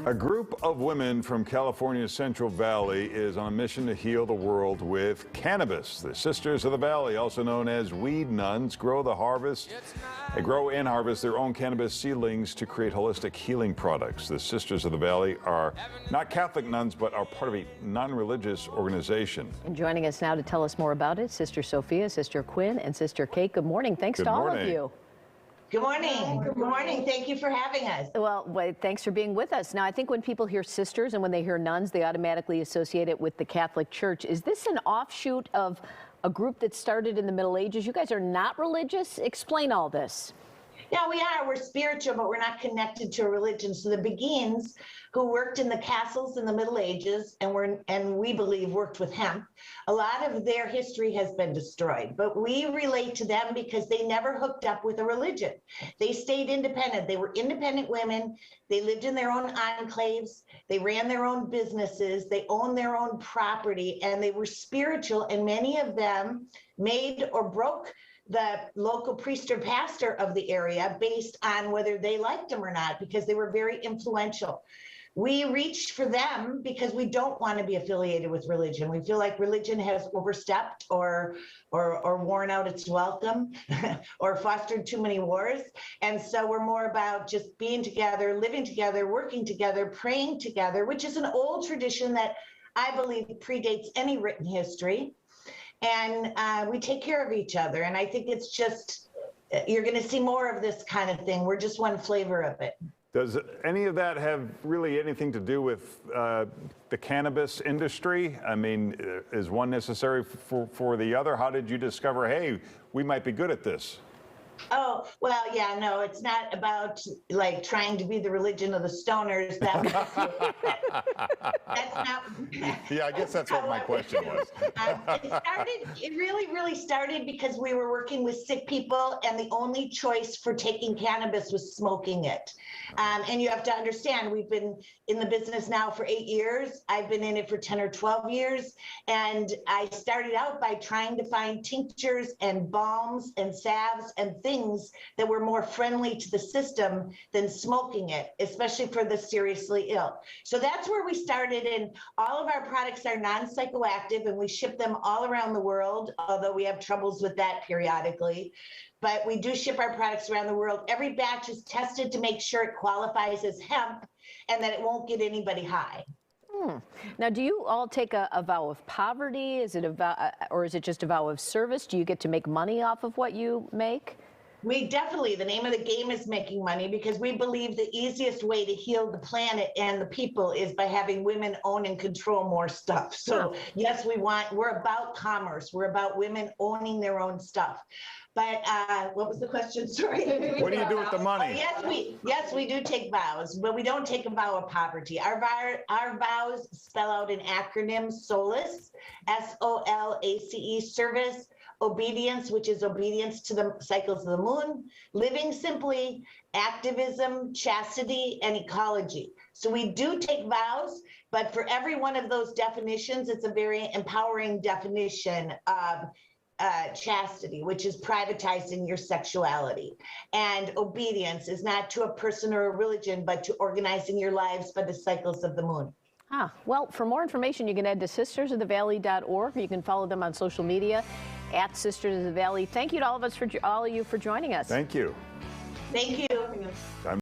A group of women from California's Central Valley is on a mission to heal the world with cannabis. The Sisters of the Valley, also known as weed nuns, grow and harvest their own cannabis seedlings to create holistic healing products. The Sisters of the Valley are not Catholic nuns, but are part of a non-religious organization. And joining us now to tell us more about it, Sister Sophia, Sister Quinn, and Sister Kate. Good morning. Thanks to all of you. Good morning. Good morning. Thank you for having us. Well, thanks for being with us. Now, I think when people hear sisters and when they hear nuns, they automatically associate it with the Catholic Church. Is this an offshoot of a group that started in the Middle Ages? You guys are not religious? Explain all this. Yeah, we are. We're spiritual, but we're not connected to a religion. So the Beguines, who worked in the castles in the Middle Ages and we believe worked with hemp, a lot of their history has been destroyed. But we relate to them because they never hooked up with a religion. They stayed independent. They were independent women. They lived in their own enclaves. They ran their own businesses. They owned their own property, and they were spiritual. And many of them made or broke the local priest or pastor of the area based on whether they liked them or not, because they were very influential. We reached for them because we don't want to be affiliated with religion. We feel like religion has overstepped or worn out its welcome or fostered too many wars. And so we're more about just being together, living together, working together, praying together, which is an old tradition that I believe predates any written history. And we take care of each other. And I think it's just, you're going to see more of this kind of thing. We're just one flavor of it. Does any of that have really anything to do with the cannabis industry? I mean, is one necessary for the other? How did you discover, hey, we might be good at this? Oh, well, yeah, no, it's not about like trying to be the religion of the stoners. That's not. Yeah, I guess that's what my question was. It really started because we were working with sick people, and the only choice for taking cannabis was smoking it. And you have to understand, we've been in the business now for 8 years. I've been in it for 10 or 12 years. And I started out by trying to find tinctures and balms and salves and things that were more friendly to the system than smoking it, especially for the seriously ill. So that's where we started, and all of our products are non-psychoactive, and we ship them all around the world, although we have troubles with that periodically. But we do ship our products around the world. Every batch is tested to make sure it qualifies as hemp and that it won't get anybody high. Now, do you all take a vow of poverty? Is it a vow, or is it just a vow of service? Do you get to make money off of what you make? We definitely, the name of the game is making money, because we believe the easiest way to heal the planet and the people is by having women own and control more stuff. So yes, we're about commerce. We're about women owning their own stuff. But what was the question? Sorry. What do you do with the money? Yes, we do take vows, but we don't take a vow of poverty. Our vows spell out an acronym: SOLACE, SOLACE, service, obedience, which is obedience to the cycles of the moon, living simply, activism, chastity, and ecology. So we do take vows, but for every one of those definitions, it's a very empowering definition of chastity, which is privatizing your sexuality. And obedience is not to a person or a religion, but to organizing your lives by the cycles of the moon. Well, for more information, you can head to sistersofthevalley.org. You can follow them on social media at Sisters of the Valley. Thank you to all of you for joining us. Thank you. Thank you.